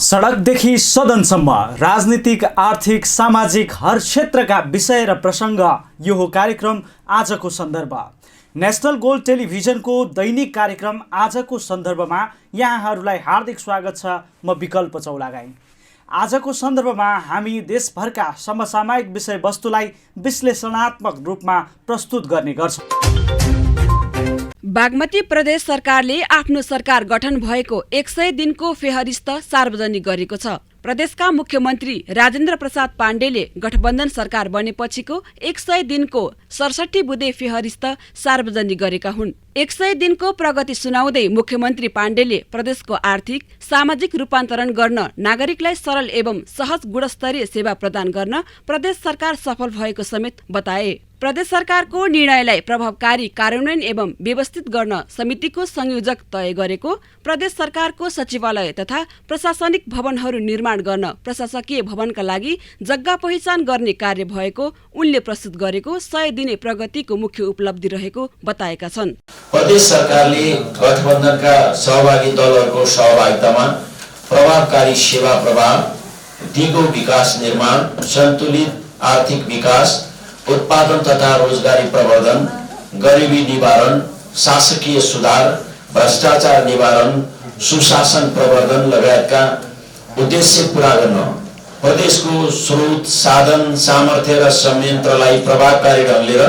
सडकदेखि सदनसम्म राजनीतिक, आर्थिक, सामाजिक हर क्षेत्रका विषय र प्रसङ्ग यो हो कार्यक्रम आजको सन्दर्भ। नेशनल गोल्ड टेलिभिजनको दैनिक कार्यक्रम आजको सन्दर्भमा यहाँहरूलाई हार्दिक स्वागत छ। म विकल्प चौलागाई। आजको सन्दर्भमा हामी देशभरका समसामयिक विषयवस्तुलाई विश्लेषणात्मक रूपमा प्रस्तुत गर्ने गर्छौँ। बागमती प्रदेश सरकारले आफ्नो सरकार गठन भएको 100 दिनको फेहरिस्त सार्वजनिक गरेको छ। प्रदेशका मुख्यमन्त्री राजेन्द्र प्रसाद पाण्डेले गठबन्धन सरकार बनेपछिको 100 दिनको 67 बुँदे फेहरिस्त सार्वजनिक गरेका हुन्। 100 दिनको प्रगति सुनाउँदै मुख्यमन्त्री पाण्डेले प्रदेशको आर्थिक, सामाजिक रूपान्तरण गर्न, नागरिकलाई सरल एवं सहज गुणस्तरीय सेवा प्रदान गर्न प्रदेश सरकार सफल भएको समेत बताए। प्रदेश सरकारको निर्णयलाई प्रभावकारी कार्यान्वयन एवं व्यवस्थित गर्न समितिको संयोजक तय गरेको, प्रदेश सरकारको सचिवालय तथा प्रशासनिक भवनहरू निर्माण गर्न प्रशासकीय भवनका लागि जग्गा पहिचान गर्ने कार्य भएको उनले प्रस्तुत गरेको 100 दिने प्रगतिको मुख्य उपलब्धि रहेको बताएका छन्। प्रदेश सरकारले गठबन्धनका सहभागी दलहरूको सहभागितामा प्रभावकारी सेवा प्रवाह, दिगो विकास निर्माण, सन्तुलित आर्थिक विकास, उत्पादन तथा रोजगारी प्रवर्धन, गरिबी निवारण, शासकीय सुधार, भ्रष्टाचार निवारण, सुशासन प्रवर्धन लगायतका उद्देश्य पूरा गर्न प्रदेशको स्रोत, साधन, सामर्थ्य र संयन्त्रलाई प्रभावकारी ढङ्गले र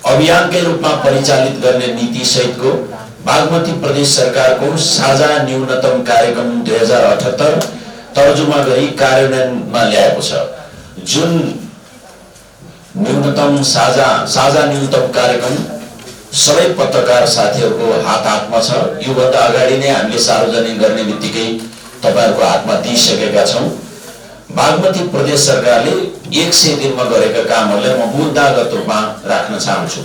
अभियानकै रूपमा परिचालित गर्ने नीति सहितको बागमती प्रदेश सरकारको साझा न्यूनतम कार्यक्रम 2078 तर्जुमा गरी कार्यान्वयनमा ल्याएको छ। जुन न्यूनतम साझा न्यूनतम कार्यक्रम सबै पत्रकार साथीहरूको हातमा छ। योभन्दा अगाडि नै हामीले सार्वजनिक गर्ने बित्तिकै तपाईहरुको हातमा दिइसकेका छौं। बागमती प्रदेश सरकारले 100 दिनमा गरेका कामहरूलाई म मुद्दागत रूपमा राख्न चाहन्छु।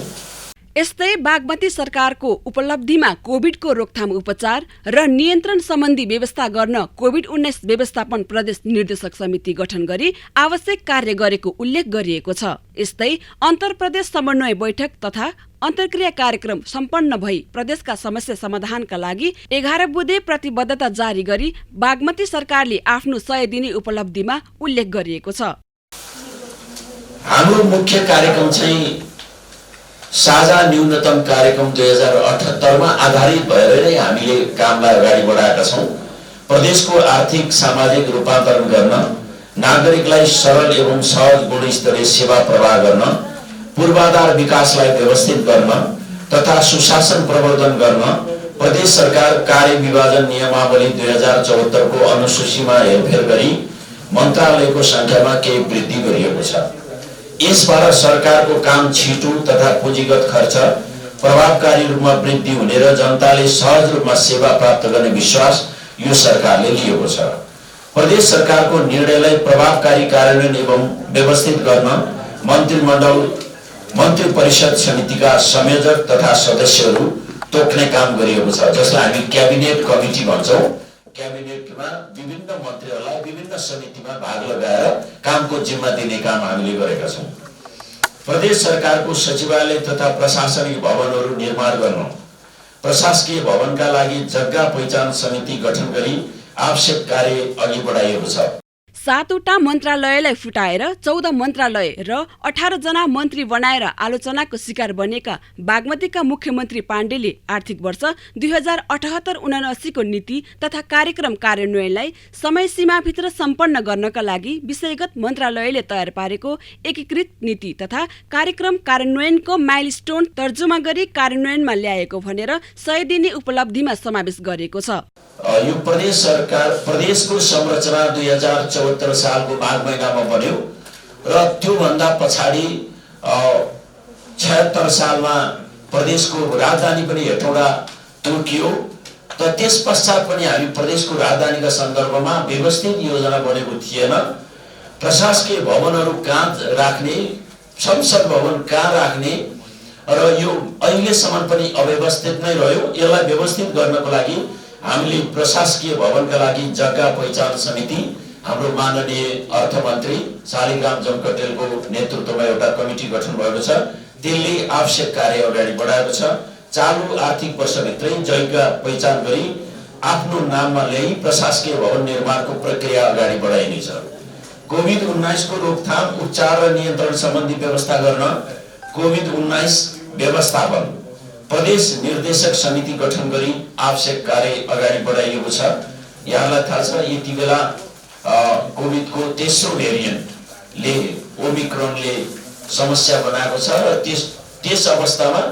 यस्तै बागमती सरकारको उपलब्धिमा कोभिडको रोकथाम, उपचार र नियन्त्रण सम्बन्धी व्यवस्था गर्न कोभिड-19 व्यवस्थापन प्रदेश निर्देशक समिति गठन गरी आवश्यक कार्य गरेको उल्लेख गरिएको छ। यस्तै अन्तरप्रदेश समन्वय बैठक तथा अन्तर्क्रिया कार्यक्रम सम्पन्न भई प्रदेशका समस्या समाधानका लागि 11 बुँदे प्रतिबद्धता जारी गरी बागमती सरकारले आफ्नो 100 दिने उपलब्धिमा उल्लेख गरिएको छ। हाम्रो मुख्य कार्यक्रम चाहिँ साझा न्यूनतम कार्यक्रम 2078 मा आधारित भएर नै हामीले कामलाई अगाडि बढाएका छौं। प्रदेशको आर्थिक, सामाजिक रूपान्तरण गर्न, नागरिकलाई सरल एवं सहज गुणस्तरीय सेवा प्रवाह गर्न, पूर्वाधार विकासलाई व्यवस्थित गर्न तथा सुशासन प्रवर्धन गर्न प्रदेश सरकार कार्य विभाजन नियमावली 2074 को अनुसूचीमा हेरफेर गरी मन्त्रालयको संख्यामा केही वृद्धि गरिएको छ। यसबाट सरकारको काम छिटो तथा पुँजीगत खर्च प्रभावकारी रूपमा वृद्धि हुने र जनताले सहज रूपमा सेवा प्राप्त गर्ने विश्वास यो सरकारले लिएको छ। प्रदेश सरकारको निर्णयलाई प्रभावकारी कार्यान्वयन एवं व्यवस्थित गर्न मन्त्री परिषद समितिका संयोजक तथा सदस्यहरू तोक्ने काम गरिएको छ, जसलाई हामी क्याबिनेट कमिटी भन्छौं। क्याबिनेटमा विभिन्न मन्त्रीहरूलाई विभिन्न समितिमा भाग लगाएर कामको जिम्मा दिने काम हामीले गरेका छौं। प्रदेश सरकारको सचिवालय तथा प्रशासनिक भवनहरू निर्माण गर्न प्रशासकीय भवनका लागि जग्गा पहिचान समिति गठन गरी आवश्यक कार्य अघि बढाइएको छ। 7 वटा मन्त्रालयलाई फुटाएर 14 मन्त्रालय र 18 जना मन्त्री बनाएर आलोचनाको शिकार बनेका बागमतीका मुख्यमन्त्री पाण्डेले आर्थिक वर्ष 2078-79 को नीति तथा कार्यक्रम कार्यान्वयनलाई समय सीमाभित्र सम्पन्न गर्नका लागि विषयगत मन्त्रालयले तयार पारेको एकीकृत नीति तथा कार्यक्रम कार्यान्वयनको माइलस्टोन तर्जुमा गरी कार्यान्वयनमा ल्याएको भनेर 100 दिने उपलब्धिमा समावेश गरेको छ। यो प्रदेश सरकार प्रदेशको संरचना 2074 सालको माघ महिनामा बन्यो र त्यो भन्दा पछाडि 76 सालमा प्रदेशको राजधानी पनि हेटौडा तोकियो। त त्यस पश्चात पनि हामी प्रदेशको राजधानीका सन्दर्भमा व्यवस्थित योजना बनेको थिएन। प्रशासकीय भवनहरू कहाँ राख्ने, संसद भवन कहाँ राख्ने र यो अहिलेसम्म पनि अव्यवस्थित नै रह्यो। यसलाई व्यवस्थित गर्नको लागि हामीले प्रशासकीय भवनका लागि जग्गा पहिचान समिति हाम्रो माननीय अर्थमन्त्री शालिग्राम जमकटेलको नेतृत्वमा एउटा कमिटी गठन भएको छ। त्यसले आवश्यक कार्य अगाडि बढाएको छ। चालु आर्थिक वर्षभित्रै जग्गा पहिचान गरी आफ्नो नाममा ल्याई प्रशासकीय भवन निर्माणको प्रक्रिया अगाडि बढाइनेछ। कोभिड-19 को रोकथाम, उपचार र नियन्त्रण सम्बन्धी व्यवस्था गर्न कोभिड-19 व्यवस्थापन प्रदेश निर्देशक समिति गठन गरी आवश्यक कार्य अगाडि बढाइएको छ। यहाँलाई थाहा छ यति बेला कोभिडको तेस्रो भेरिएन्टले ओमिक्रोनले समस्या बनाएको छ र त्यस अवस्थामा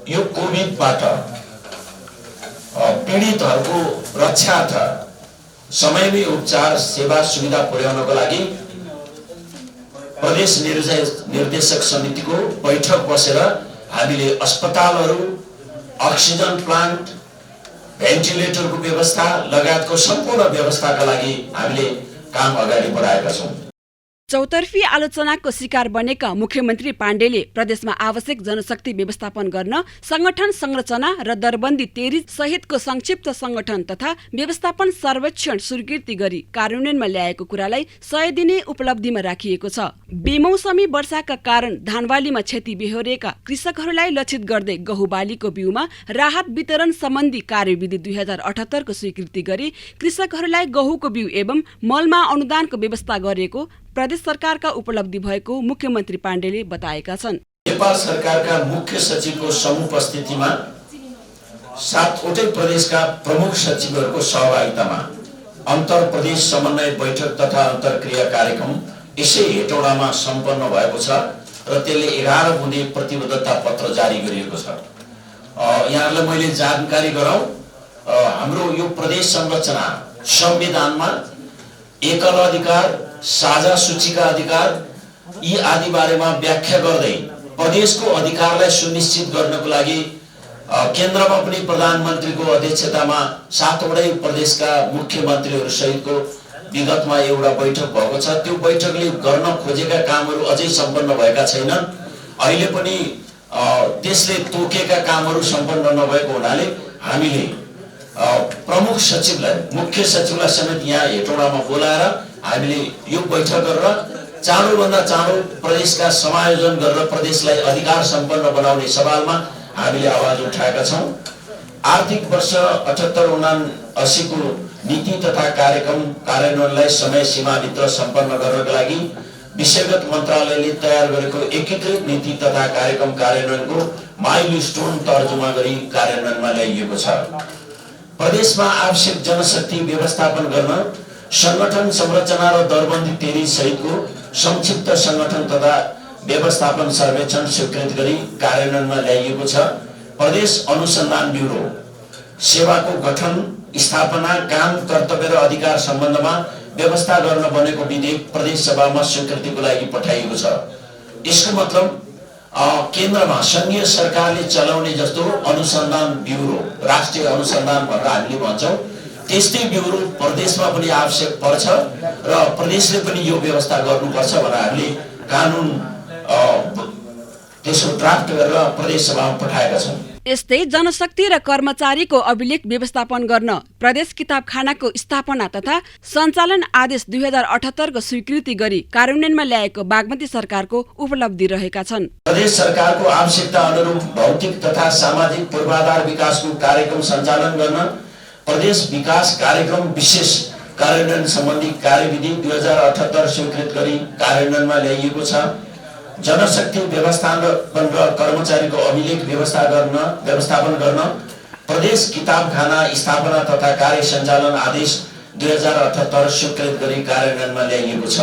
यो कोभिडबाट पीडितहरूको रक्षार्थ समयमै उपचार सेवा सुविधा पुर्याउनको लागि प्रदेश निर्देशक समितिको बैठक बसेर हामीले अस्पतालहरू, अक्सिजन प्लान्ट, भेन्टिलेटरको व्यवस्था लगायतको सम्पूर्ण व्यवस्थाका लागि हामीले काम अगाडि बढाएका छौँ। चौतर्फी आलोचनाको शिकार बनेका मुख्यमन्त्री पाण्डेले प्रदेशमा आवश्यक जनशक्ति व्यवस्थापन गर्न संगठन संरचना र दरबन्दी तेरिज सहितको संक्षिप्त संगठन तथा व्यवस्थापन सर्वेक्षण स्वीकृति गरी कार्यान्वयनमा ल्याएको कुरालाई 100 दिने उपलब्धिमा राखिएको छ। बेमौसमी वर्षाका कारण धानबालीमा क्षति बेहोरेका कृषकहरूलाई लक्षित गर्दै गहुँ बालीको बिउमा राहत वितरण सम्बन्धी कार्यविधि 2078 को स्वीकृति गरी कृषकहरूलाई गहुँको बिउ एवं मलमा अनुदानको व्यवस्था गरेको प्रदेश सरकारका उपलब्धि भएको मुख्यमन्त्री पाण्डेले बताएका छन्। नेपाल सरकारका मुख्य सचिवको समुपस्थितिमा 7वटै प्रदेशका प्रमुख सचिवहरूको सहभागितामा अन्तर प्रदेश समन्वय बैठक तथा अन्तर्क्रिया कार्यक्रम यसै हेटौडामा सम्पन्न भएको छ र त्यसले 11 बुँदे प्रतिबद्धता पत्र जारी गरिएको छ। यहाँहरूलाई मैले जानकारी गराउँ, हाम्रो यो प्रदेश संरचना संविधानमा एकल अधिकार, साझा सूचीका अधिकार यी आदि बारेमा व्याख्या गर्दै प्रदेशको अधिकारलाई सुनिश्चित गर्नको लागि केन्द्रमा पनि प्रधानमन्त्रीको अध्यक्षतामा 7वटै प्रदेशका मुख्यमन्त्रीहरू सहितको विगतमा एउटा बैठक भएको छ। त्यो बैठकले गर्न खोजेका कामहरू अझै सम्पन्न भएका छैनन्। अहिले पनि त्यसले तोकेका कामहरू सम्पन्न नभएको हुनाले हामीले प्रमुख सचिवलाई, मुख्य सचिवलाई समेत यहाँ हेटौडामा बोलाएर हामीले यो बैठक गरेर चाँडोभन्दा चाँडो प्रदेशका समायोजन गरेर प्रदेशलाई अधिकार सम्पन्न बनाउने सवालमा हामीले आवाज उठाएका छौँ। आर्थिक वर्ष 78-79 को नीति तथा कार्यक्रम कार्यान्वयनलाई समय सीमाभित्र सम्पन्न गर्नका लागि विषयगत मन्त्रालयले तयार गरेको एकीकृत नीति तथा कार्यक्रम कार्यान्वयनको माइलस्टोन तर्जुमा गरी कार्यान्वयनमा ल्याइएको छ। प्रदेशमा आवश्यक जनशक्ति व्यवस्थापन गर्न संगठन संरचना र दरबन्दी तेरिज सहितको संक्षिप्त संगठन तथा व्यवस्थापन सर्वेक्षण स्वीकृत गरी कार्यान्वयनमा ल्याइएको छ। प्रदेश अनुसन्धान ब्युरो सेवाको गठन, स्थापना, काम, कर्तव्य र अधिकार सम्बन्धमा व्यवस्था गर्न बनेको विधेयक प्रदेश सभामा स्वीकृतिको लागि पठाइएको छ। यसको मतलब केन्द्रमा संघीय सरकारले चलाउने जस्तो अनुसन्धान ब्युरो, राष्ट्रिय अनुसन्धान भनेर हामीले भन्छौँ, त्यस्तै ब्युरो प्रदेशमा पनि आवश्यक पर्छ र प्रदेशले पनि यो व्यवस्था गर्नुपर्छ भनेर हामीले कानुन त्यसो ड्राफ्ट गरेर प्रदेश सभामा पठाएका छौँ। यस्तै जनशक्ति र कर्मचारीको अभिलेख व्यवस्थापन गर्न प्रदेश किताबखानाको स्थापना तथा सञ्चालन आदेश 2078 को स्वीकृति गरी कार्यान्वयनमा ल्याएको बागमती सरकारको उपलब्धि रहेका छन्। प्रदेश सरकारको आवश्यकता अनुरूप भौतिक तथा सामाजिक पूर्वाधार विकासको कार्यक्रम सञ्चालन गर्न प्रदेश विकास कार्यक्रम विशेष कार्यान्वयन सम्बन्धी कार्यविधि 2078 स्वीकृत गरी कार्यान्वयनमा ल्याइएको छ। जनशक्ति व्यवस्थापन र कर्मचारीको अभिलेख व्यवस्थापन गर्न प्रदेश किताबखाना स्थापना तथा कार्य सञ्चालन आदेश 2078 स्वीकृत गरी कार्यान्वयनमा ल्याइएको छ।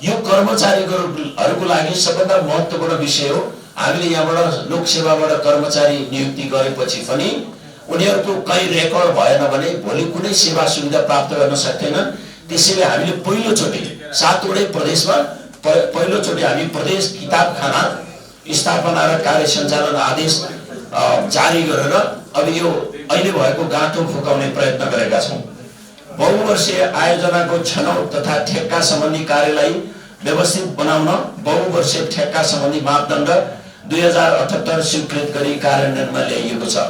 यो कर्मचारीहरूको लागि सबभन्दा महत्त्वपूर्ण विषय हो। हामीले यहाँबाट लोकसेवाबाट कर्मचारी नियुक्ति गरेपछि पनि उनीहरूको कहीँ रेकर्ड भएन भने भोलि कुनै सेवा सुविधा प्राप्त गर्न सक्दैनन्। त्यसैले हामीले पहिलोचोटि 7वटै प्रदेशमा पहिलोचोटि हामी प्रदेश किताबखाना स्थापना र कार्य सञ्चालन आदेश जारी गरेर अब यो अहिले भएको गाँठो फुकाउने प्रयत्न गरेका छौँ। बहुवर्षीय आयोजनाको छनौट तथा ठेक्का सम्बन्धी कार्यलाई व्यवस्थित बनाउन बहुवर्षीय ठेक्का सम्बन्धी मापदण्ड 2078 स्वीकृत गरी कार्यान्वयनमा ल्याइएको छ।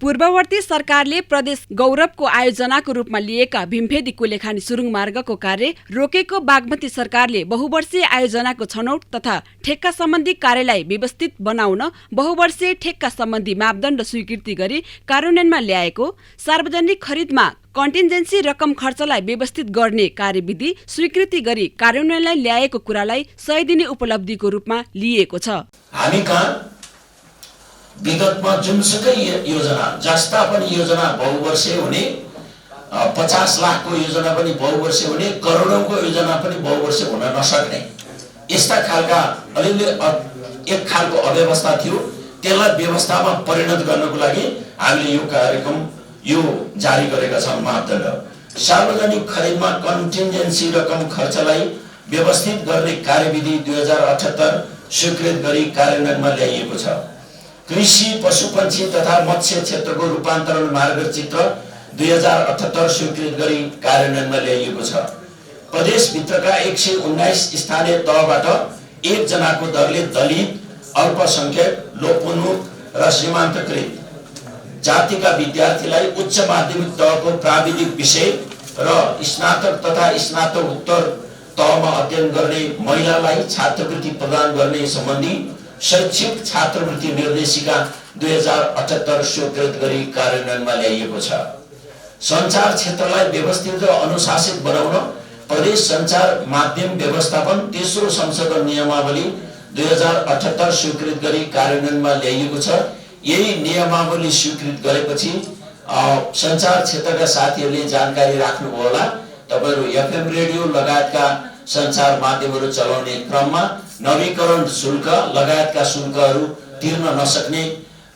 पूर्ववर्ती सरकारले प्रदेश गौरवको आयोजनाको रूपमा लिएका भीमफेदी कुलेखानी सुरुङ मार्गको कार्य रोकेको बागमती सरकारले बहुवर्षीय आयोजनाको छनौट तथा ठेक्का सम्बन्धी कार्यलाई व्यवस्थित बनाउन बहुवर्षीय ठेक्का सम्बन्धी मापदण्ड स्वीकृति गरी कार्यान्वयनमा ल्याएको, सार्वजनिक खरिदमा कन्टिन्जेन्सी रकम खर्चलाई व्यवस्थित गर्ने कार्यविधि स्वीकृति गरी कार्यान्वयनलाई ल्याएको कुरालाई 100 दिने उपलब्धिको रूपमा लिएको छ। हामी कहाँ विगतमा जुनसुकै योजना, जस्ता पनि योजना बहुवर्षीय हुने, 50 लाखको योजना पनि बहुवर्षीय हुने, करोडौंको योजना पनि बहुवर्षीय हुन नसक्ने यस्ता खालका अलिअलि एक खालको अव्यवस्था थियो। त्यसलाई व्यवस्थामा परिणत गर्नको लागि हामीले यो कार्यक्रम यो जारी गरेका छौँ। मापदण्ड सार्वजनिक खरिदमा कन्टिन्जेन्सी रकम खर्चलाई व्यवस्थित गर्ने कार्यविधि 2078 स्वीकृत गरी कार्यान्वयनमा ल्याइएको छ। कृषि, पशुपन्छी तथा मत्स्य क्षेत्रको रूपान्तरण मार्गचित्र 2078 स्वीकृत गरी कार्यान्वयनमा ल्याइएको छ। प्रदेशभित्रका 119 स्थानीय तहबाट 1 जनाको दरले दलित, अल्पसंख्यक, लोपोन्मुख र सीमान्तकृत जातिका विद्यार्थीलाई उच्च माध्यमिक तहको प्राविधिक विषय र स्नातक तथा स्नातकोत्तर तहमा अध्ययन गर्ने महिलालाई छात्रवृत्ति प्रदान गर्ने सम्बन्धी शैक्षिक छात्रवृत्ति निर्देशिका 2078 स्वीकृत गरी कार्यान्वयनमा ल्याइएको छ। सञ्चार क्षेत्रलाई व्यवस्थित र अनुशासित बनाउन प्रदेश सञ्चार माध्यम व्यवस्थापन तेस्रो संशोधन नियमावली 2078 स्वीकृत गरी कार्यान्वयनमा ल्याइएको छ। यही नियमावली स्वीकृत गरेपछि सञ्चार क्षेत्रका साथीहरूले जानकारी राख्नुभयो होला। तपाईहरु एफएम रेडियो लगायतका सञ्चार माध्यमहरू चलाउने क्रममा नवीकरण शुल्क लगायतका शुल्कहरू तिर्न नसक्ने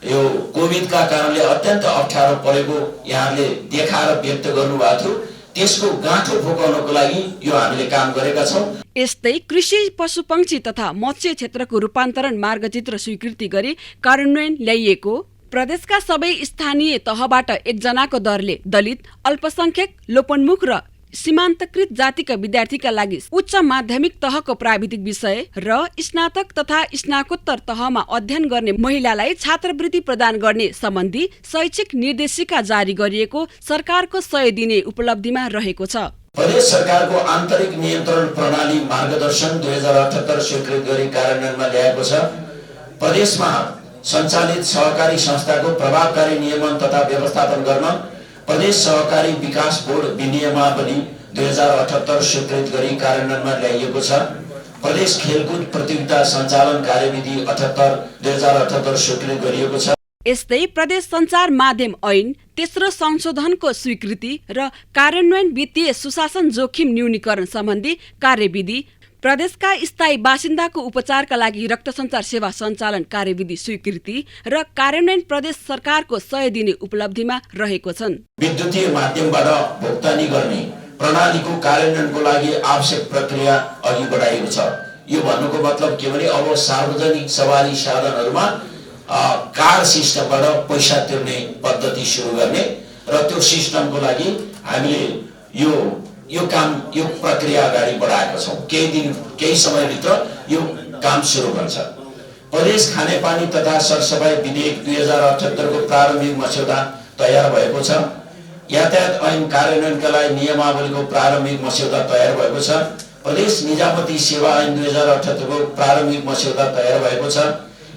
यो कोभिडका कारणले अत्यन्त अप्ठ्यारो परेको यहाँले देखाएर व्यक्त गर्नुभएको थियो। त्यसको गाँठो फुकाउनको लागि यो हामीले काम गरेका छौं। यस्तै कृषि, पशुपक्षी तथा मत्स्य क्षेत्रको रूपान्तरण मार्गचित्र स्वीकृति गरी कार्यान्वयन ल्याइएको, प्रदेशका सबै स्थानीय तहबाट 1 जनाको दरले दलित, अल्पसंख्यक, लोपोन्मुख र सीमान्तकृत जातिका विद्यार्थीका लागि उच्च माध्यमिक तहको प्राविधिक विषय र स्नातक तथा स्नातकोत्तर तहमा अध्ययन गर्ने महिलालाई छात्रवृत्ति प्रदान गर्ने सम्बन्धी शैक्षिक निर्देशिका जारी गरिएको सरकारको 100 दिने उपलब्धिमा रहेको छ। प्रदेश सरकारको आन्तरिक नियन्त्रण प्रणाली मार्गदर्शन 2078 स्वीकृत गरी कार्यान्वयनमा ल्याएको छ। प्रदेशमा सञ्चालित सहकारी संस्थाको प्रभावकारी नियमन तथा व्यवस्थापन गर्न प्रदेश सहकारी विकास बोर्ड विनियमावली 2078 स्वीकृत गरी कार्यान्वयनमा ल्याइएको छ। प्रदेश खेलकुद प्रतियोगिता सञ्चालन कार्यविधि 2078 स्वीकृत गरिएको छ। यस्तै प्रदेश सञ्चार माध्यम ऐन तेस्रो संशोधनको स्वीकृति र कार्यान्वयन वित्तीय सुशासन जोखिम न्यूनीकरण सम्बन्धी कार्यविधि, प्रदेशका स्थायी बासिन्दाको उपचारका लागि रक्त सञ्चार सेवा सञ्चालन कार्यविधि स्वीकृति र कार्यान्वयन प्रदेश सरकारको 100 दिने उपलब्धिमा रहेको छन्। विद्युतीय माध्यमबाट भुक्तानी गर्ने प्रणालीको कार्यान्वयनको लागि आवश्यक प्रक्रिया अघि बढाइएको छ। यो भन्नुको मतलब के भने अब सार्वजनिक सवारी साधनहरूमा कार्ड सिस्टमबाट पैसा तिर्ने पद्धति सुरु गर्ने र त्यो सिस्टमको लागि हामीले यो प्रक्रिया अगाडि बढाएका छौं। केही समयभित्र यो काम सुरु गर्छ। प्रदेश खानेपानी तथा सरसफाई विधेयक 2078 को प्रारम्भिक मस्यौदा तयार भएको छ। यातायात ऐन कार्यान्वयनका लागि नियमावलीको प्रारम्भिक मस्यौदा तयार भएको छ। प्रदेश निजामती सेवा ऐन 2078 को प्रारम्भिक मस्यौदा तयार भएको छ।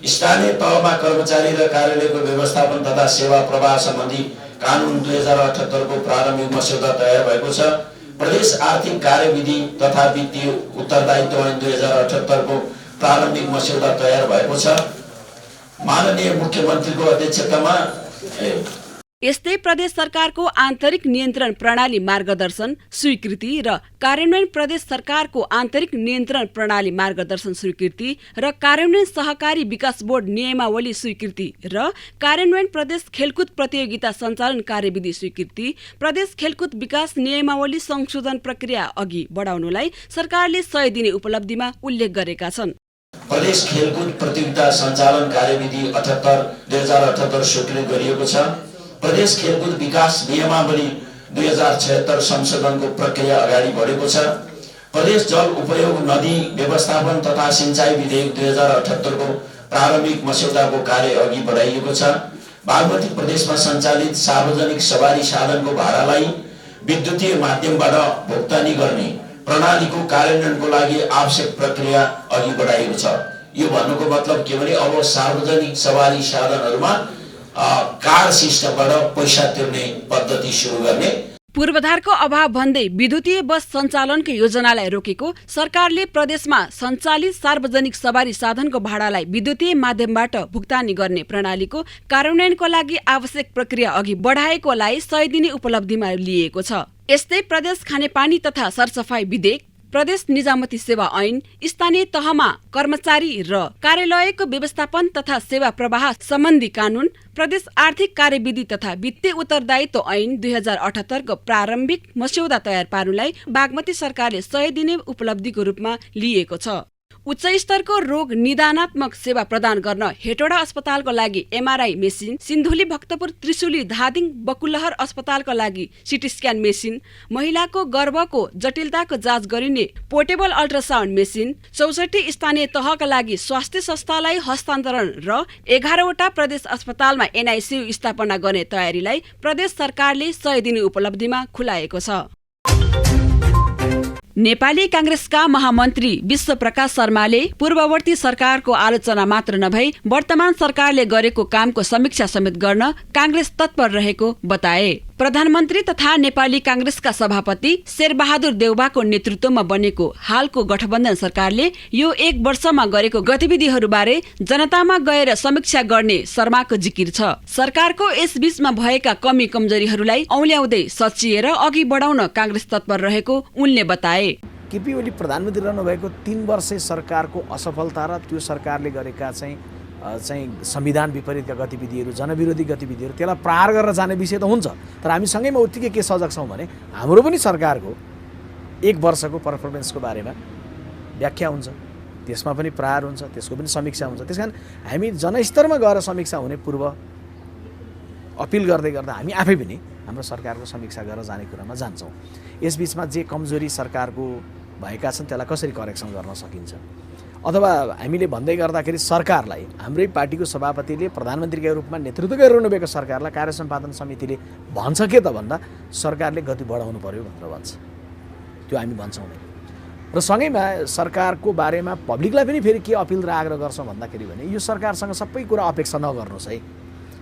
स्थानीय तहमा कर्मचारी र कार्यालयको व्यवस्थापन तथा सेवा प्रवाह सम्बन्धी कानून 2078 को प्रारम्भिक मस्यौदा तयार भएको छ। प्रदेश आर्थिक कार्यविधि तथा वित्तीय उत्तरदायित्व ऐन 2078 को प्रारम्भिक मस्यौदा तयार भएको छ। माननीय मुख्यमन्त्रीको अध्यक्षतामा यस्तै प्रदेश सरकारको आन्तरिक नियन्त्रण प्रणाली मार्गदर्शन स्वीकृति र कार्यान्वयन प्रदेश सरकारको आन्तरिक नियन्त्रण प्रणाली मार्गदर्शन स्वीकृति र कार्यान्वयन सहकारी विकास बोर्ड नियमावली स्वीकृति र कार्यान्वयन प्रदेश खेलकुद प्रतियोगिता सञ्चालन कार्यविधि स्वीकृति, प्रदेश खेलकुद विकास नियमावली संशोधन प्रक्रिया अघि बढाउनलाई सरकारले 100 दिने उपलब्धिमा उल्लेख गरेका छन्। प्रदेश खेलकुद प्रतियोगिता सञ्चालन कार्यविधि 2078 स्वीकृत गरिएको छ। प्रदेश खेलकुद विकास नियमावली 2076 संशोधनको प्रक्रिया अगाडि बढेको छ। प्रदेश जल उपयोग नदी व्यवस्थापन तथा सिंचाई विधेयक 2078 को प्रारम्भिक मस्यौदाको कार्य अघि बढाइएको छ। बागमती प्रदेशमा सञ्चालित सार्वजनिक सवारी साधनको भाडालाई विद्युतीय माध्यमबाट भुक्तानी गर्ने प्रणालीको कार्यान्वयनको लागि आवश्यक प्रक्रिया अघि बढाइएको छ। यो भन्नुको मतलब के भने अब सार्वजनिक सवारी साधनहरूमा कार्ड सिस्टमबाट पैसा तिर्ने पद्धति सुरु गर्ने। पूर्वाधारको अभाव भन्दै विद्युतीय बस सञ्चालनको योजनालाई रोकेको सरकारले प्रदेशमा सञ्चालित सार्वजनिक सवारी साधनको भाडालाई विद्युतीय माध्यमबाट भुक्तानी गर्ने प्रणालीको कार्यान्वयनको लागि आवश्यक प्रक्रिया अघि बढाएकोलाई 100 दिने उपलब्धिमा लिएको छ। यस्तै प्रदेश खानेपानी तथा सरसफाई विधेयक, प्रदेश निजामती सेवा ऐन, स्थानीय तहमा कर्मचारी र कार्यालयको व्यवस्थापन तथा सेवा प्रवाह सम्बन्धी कानून, प्रदेश आर्थिक कार्यविधि तथा वित्तीय उत्तरदायित्व ऐन 2078 को प्रारम्भिक मस्यौदा तयार पार्नुलाई बागमती सरकारले 100 दिने उपलब्धिको रूपमा लिएको छ। उच्च स्तरको रोग निदानात्मक सेवा प्रदान गर्न हेटौडा अस्पतालको लागि एमआरआई मेसिन, सिन्धुली भक्तपुर त्रिशुली धादिङ बकुलहर अस्पतालको लागि सिटी स्क्यान मेसिन, महिलाको गर्भको जटिलताको जाँच गरिने पोर्टेबल अल्ट्रासाउन्ड मेसिन, 64 स्थानीय तहका लागि स्वास्थ्य संस्थालाई हस्तान्तरण र 11 वटा प्रदेश अस्पतालमा एनआइसियु स्थापना गर्ने तयारीलाई प्रदेश सरकारले 100 दिने उपलब्धिमा खुलाएको छ। नेपाली कांग्रेसका महामन्त्री विश्वप्रकाश शर्माले पूर्ववर्ती सरकारको आलोचना मात्र नभई वर्तमान सरकारले गरेको कामको समीक्षा समेत गर्न कांग्रेस तत्पर रहेको बताए। प्रधानमन्त्री तथा नेपाली कांग्रेसका सभापति शेरबहादुर देउवाको नेतृत्वमा बनेको हालको गठबन्धन सरकारले यो 1 वर्षमा गरेको गतिविधिहरूबारे जनतामा गएर समीक्षा गर्ने शर्माको जिकिर छ। सरकारको यस बीचमा भएका कमी कमजोरीहरूलाई औल्याउँदै सचिएर अघि बढाउन कांग्रेस तत्पर रहेको उनले बताए। केपी ओली प्रधानमन्त्री रहनुभएको 3 वर्षे सरकारको असफलता र त्यो सरकारले गरेका चाहिँ संविधान विपरीतका गतिविधिहरू, जनविरोधी गतिविधिहरू, त्यसलाई प्रहार गरेर जाने विषय त हुन्छ, तर हामी सँगैमा उत्तिकै के सजग छौँ भने हाम्रो पनि सरकारको 1 वर्षको पर्फर्मेन्सको बारेमा व्याख्या हुन्छ, त्यसमा पनि प्रहार हुन्छ, त्यसको पनि समीक्षा हुन्छ। त्यसकारण हामी जनस्तरमा गएर समीक्षा हुने पूर्व अपिल गर्दै गर्दा हामी आफै पनि हाम्रो सरकारको समीक्षा गरेर जाने कुरामा जान्छौँ। यसबीचमा जे कमजोरी सरकारको भएका छन् त्यसलाई कसरी करेक्सन गर्न सकिन्छ, अथवा हामीले भन्दै गर्दाखेरि सरकारलाई हाम्रै पार्टीको सभापतिले प्रधानमन्त्रीका रूपमा नेतृत्व गरिरहनुभएको सरकारलाई कार्य सम्पादन समितिले भन्छ के त भन्दा सरकारले गति बढाउनु पर्यो भनेर भन्छ। त्यो हामी भन्छौँ नै। र सँगैमा सरकारको बारेमा पब्लिकलाई पनि फेरि के अपिल र आग्रह गर्छौँ भन्दाखेरि भने यो सरकारसँग सबै कुरा अपेक्षा नगर्नुहोस् है,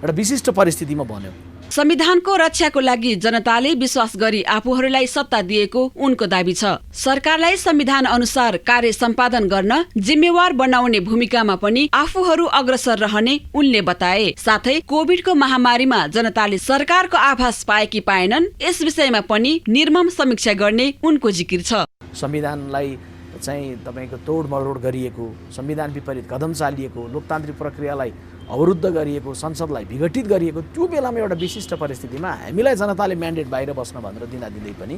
एउटा विशिष्ट परिस्थितिमा बन्यो। संविधानको रक्षाको लागि जनताले विश्वास गरी आफूहरूलाई सत्ता दिएको उनको दाबी छ। सरकारलाई संविधान अनुसार कार्य सम्पादन गर्न जिम्मेवार बनाउने भूमिकामा पनि आफूहरू अग्रसर रहने उनले बताए। साथै कोभिडको महामारीमा जनताले सरकारको आभास पाए कि पाएनन्, यस विषयमा पनि निर्मम समीक्षा गर्ने उनको जिकिर छ। संविधानलाई चाहिँ तपाईको तोडमरोड गरिएको, संविधान विपरीत कदम चालिएको, लोकतान्त्रिक प्रक्रियालाई अवरुद्ध गरिएको, संसदलाई विघटित गरिएको त्यो बेलामा एउटा विशिष्ट परिस्थितिमा हामीलाई जनताले म्यान्डेट बाहिर बस्न भनेर दिँदै पनि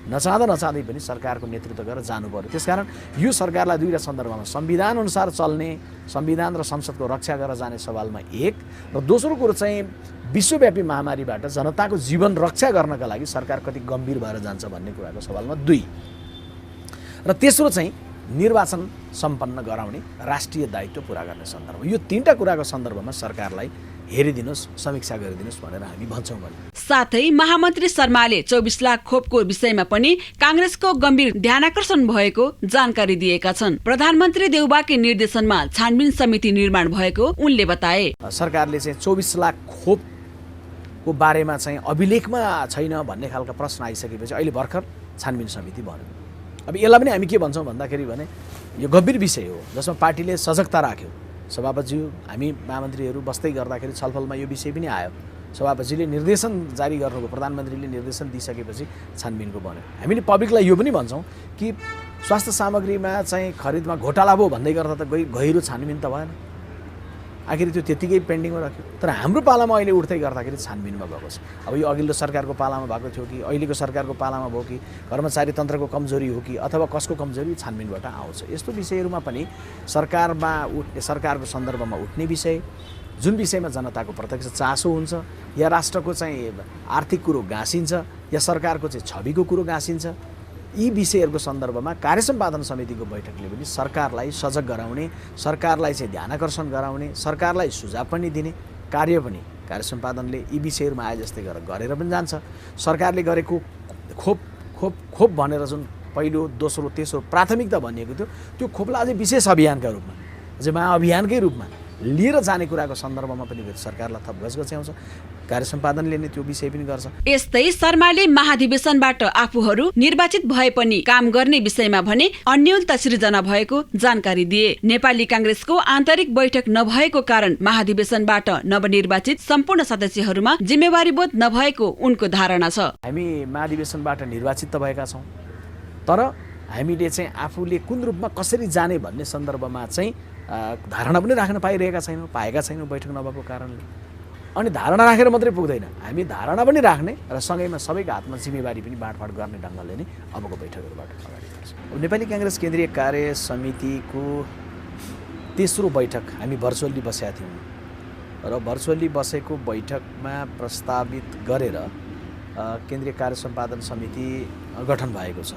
नचाहँदै पनि सरकारको नेतृत्व गरेर जानु पर्यो। त्यसकारण यो सरकारलाई दुईवटा सन्दर्भमा संविधान अनुसार चल्ने, संविधान र संसदको रक्षा गरेर जाने सवालमा एक, र दोस्रो कुरो चाहिँ विश्वव्यापी महामारीबाट जनताको जीवन रक्षा गर्नका लागि सरकार कति गम्भीर भएर जान्छ भन्ने कुराको सवालमा 2, र तेस्रो चाहिँ निर्वाचन सम्पन्न गराउने राष्ट्रिय दायित्व पूरा गर्ने सन्दर्भ। यो 3टा कुराको सन्दर्भमा सरकारलाई हेरिदिनुहोस्, समीक्षा गरिदिनुहोस् भनेर हामी भन्छौँ भने। साथै महामन्त्री शर्माले 24 लाख खोपको विषयमा पनि कांग्रेसको गम्भीर ध्यानाकर्षण भएको जानकारी दिएका छन्। प्रधानमन्त्री देउवाकै निर्देशनमा छानबिन समिति निर्माण भएको उनले बताए। सरकारले चाहिँ 24 लाख खोपको बारेमा चाहिँ अभिलेखमा छैन भन्ने खालका प्रश्न आइसकेपछि अहिले भर्खर छानबिन समिति बन्यो। अब यसलाई पनि हामी के भन्छौँ भन्दाखेरि भने यो गम्भीर विषय हो जसमा पार्टीले सजगता राख्यो। सभापतिज्यू हामी महामन्त्रीहरू बस्दै गर्दाखेरि छलफलमा यो विषय पनि आयो। सभापतिले निर्देशन जारी गर्नुको, प्रधानमन्त्रीले निर्देशन दिइसकेपछि छानबिनको बन्यो। हामीले पब्लिकलाई यो पनि भन्छौँ कि स्वास्थ्य सामग्रीमा चाहिँ खरिदमा घोटाला भयो भन्दै गर्दा त गहिरो छानबिन त भएन, आखिर त्यो त्यतिकै पेन्डिङमा राख्यो। तर हाम्रो पालामा अहिले उठ्दै गर्दाखेरि छानबिनमा भएको छ। अब यो अघिल्लो सरकारको पालामा भएको थियो कि अहिलेको सरकारको पालामा भयो कि कर्मचारी तन्त्रको कमजोरी हो कि अथवा कसको कमजोरी, छानबिनबाट आउँछ। यस्तो विषयहरूमा पनि सरकारमा उठ्ने, सरकारको सन्दर्भमा उठ्ने विषय, जुन विषयमा जनताको प्रत्यक्ष चासो हुन्छ, या राष्ट्रको चाहिँ आर्थिक कुरो गाँसिन्छ, या सरकारको चाहिँ छविको कुरो गाँसिन्छ, यी विषयहरूको सन्दर्भमा कार्य सम्पादन समितिको बैठकले पनि सरकारलाई सजग गराउने, सरकारलाई चाहिँ ध्यानाकर्षण गराउने, सरकारलाई सुझाव पनि दिने कार्य पनि कार्य सम्पादनले यी विषयहरूमा आए जस्तै गरेर पनि जान्छ। सरकारले गरेको खोप खोप खोप भनेर जुन पहिलो दोस्रो तेस्रो प्राथमिकता भनिएको थियो त्यो खोपलाई अझै विशेष अभियानका रूपमा अझै महाअभियानकै रूपमा लिएर जाने कुराको सन्दर्भमा पनि सरकारलाई थप गजगच्याउँछ। कार्य सम्पादनले नै त्यो विषय पनि गर्छ। यस्तै शर्माले महाधिवेशनबाट आफूहरू निर्वाचित भए पनि काम गर्ने विषयमा भने अन्योलता सृजना भएको जानकारी दिए। नेपाली कांग्रेसको आन्तरिक बैठक नभएको कारण महाधिवेशनबाट नवनिर्वाचित सम्पूर्ण सदस्यहरूमा जिम्मेवारीबोध नभएको उनको धारणा छ। हामी महाधिवेशनबाट निर्वाचित त भएका छौँ, तर हामीले चाहिँ आफूले कुन रूपमा कसरी जाने भन्ने सन्दर्भमा चाहिँ धारणा पनि राख्न पाएका छैनौँ बैठक नभएको कारणले। अनि धारणा राखेर मात्रै पुग्दैन, हामी धारणा पनि राख्ने र सँगैमा सबैको हातमा जिम्मेवारी पनि बाँडफाँड गर्ने ढङ्गले नै अबको बैठकहरूबाट अगाडि बढ्छ। नेपाली कांग्रेस केन्द्रीय कार्य समितिको तेस्रो बैठक हामी भर्चुअली बसेका थियौँ र भर्चुअली बसेको बैठकमा प्रस्तावित गरेर केन्द्रीय कार्य सम्पादन समिति गठन भएको छ।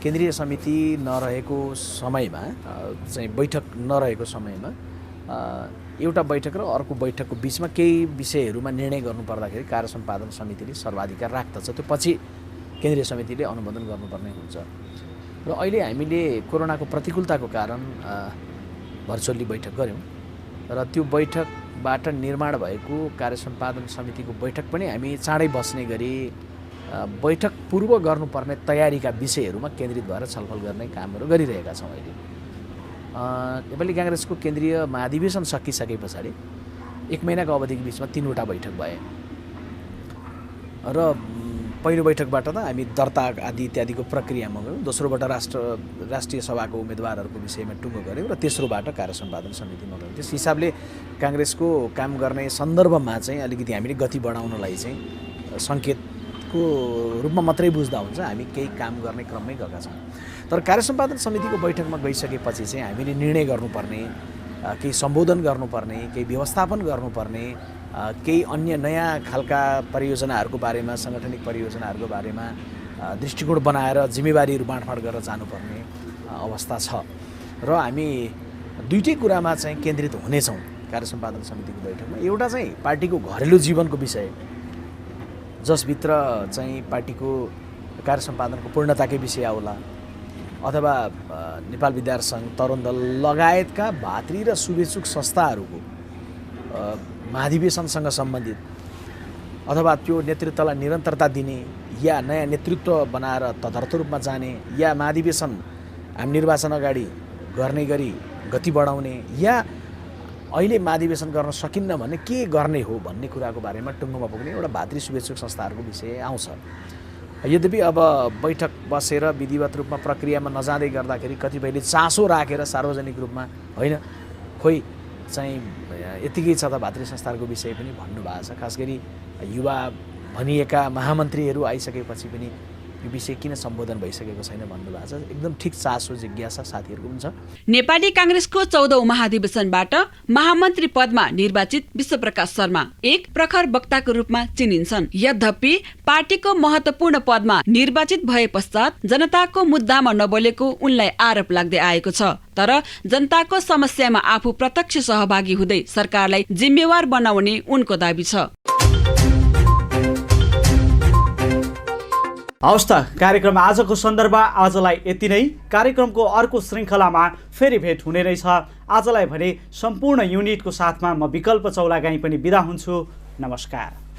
केन्द्रीय समिति नरहेको समयमा चाहिँ बैठक नरहेको समयमा एउटा बैठक र अर्को बैठकको बिचमा केही विषयहरूमा निर्णय गर्नुपर्दाखेरि कार्य सम्पादन समितिले सर्वाधिकार राख्दछ। त्यो पछि केन्द्रीय समितिले अनुमोदन गर्नुपर्ने हुन्छ र अहिले हामीले कोरोनाको प्रतिकूलताको कारण भर्चुअली बैठक गऱ्यौँ र त्यो बैठकबाट निर्माण भएको कार्य सम्पादन समितिको बैठक पनि हामी चाँडै बस्ने गरी बैठक पूर्व गर्नुपर्ने तयारीका विषयहरूमा केन्द्रित भएर छलफल गर्ने कामहरू गरिरहेका छौँ। अहिले नेपाली कांग्रेसको केन्द्रीय महाधिवेशन सकिसके पछाडि 1 महिनाको अवधिको बिचमा 3वटा बैठक भए र पहिलो बैठकबाट त हामी दर्ता आदि इत्यादिको प्रक्रियामा गयौँ। दोस्रोबाट राष्ट्रिय सभाको उम्मेदवारहरूको विषयमा टुङ्गो गऱ्यौँ र तेस्रोबाट कार्य सम्पादन समितिमा गयौँ। त्यस हिसाबले कांग्रेसको काम गर्ने सन्दर्भमा चाहिँ अलिकति हामीले गति बढाउनलाई चाहिँ सङ्केतको रूपमा मात्रै बुझ्दा हुन्छ, हामी केही काम गर्ने क्रममै गएका छौँ। तर कार्य सम्पादन समितिको बैठकमा गइसकेपछि चाहिँ हामीले निर्णय गर्नुपर्ने, केही सम्बोधन गर्नुपर्ने, केही व्यवस्थापन गर्नुपर्ने, केही अन्य नयाँ खालका परियोजनाहरूको बारेमा, साङ्गठनिक परियोजनाहरूको बारेमा दृष्टिकोण बनाएर जिम्मेवारीहरू बाँडफाँड गरेर जानुपर्ने अवस्था छ र हामी दुईटै कुरामा चाहिँ केन्द्रित हुनेछौँ कार्य सम्पादन समितिको बैठकमा। एउटा चाहिँ पार्टीको घरेलु जीवनको विषय, जसभित्र चाहिँ पार्टीको कार्य सम्पादनको पूर्णताकै विषय आउला, अथवा नेपाल विद्यार्थी सङ्घ, तरुण दल लगायतका भातृ र शुभेच्छुक संस्थाहरूको महाधिवेशनसँग सम्बन्धित अथवा त्यो नेतृत्वलाई निरन्तरता दिने या नयाँ नेतृत्व बनाएर तदर्थ रूपमा जाने या महाधिवेशन हामी निर्वाचन अगाडि गर्ने गरी गति बढाउने या अहिले महाधिवेशन गर्न सकिन्न भने के गर्ने हो भन्ने कुराको बारेमा टुङ्गोमा पुग्ने एउटा भातृ शुभेच्छुक संस्थाहरूको विषय आउँछ। यद्यपि अब बैठक बसेर विधिवत रूपमा प्रक्रियामा नजाँदै गर्दाखेरि कतिपयले चासो राखेर सार्वजनिक रूपमा होइन खोइ चाहिँ यतिकै छ त भातृ संस्थाहरूको विषय पनि भन्नुभएको छ। खास गरी युवा भनिएका महामन्त्रीहरू आइसकेपछि पनि यो विषय किन सम्बोधन भइसकेको छैन भन्नुभएको छ। एकदम ठिक चासो जिज्ञासा साथीहरूको पनि छ। नेपाली कांग्रेसको 14औं महाधिवेशनबाट महामन्त्री पदमा निर्वाचित विश्वप्रकाश शर्मा एक प्रखर वक्ताको रूपमा चिनिन्छन्। यद्यपि पार्टीको महत्वपूर्ण पदमा निर्वाचित भए पश्चात जनताको मुद्दामा नबोलेको उनलाई आरोप लाग्दै आएको छ। तर जनताको समस्यामा आफू प्रत्यक्ष सहभागी हुँदै सरकारलाई जिम्मेवार बनाउने उनको दाबी छ। हवस् त, कार्यक्रम आजको सन्दर्भ आजलाई यति नै। कार्यक्रमको अर्को श्रृङ्खलामा फेरि भेट हुने रहेछ। आजलाई भने सम्पूर्ण युनिटको साथमा म विकल्प चौलागाई पनि बिदा हुन्छु। नमस्कार।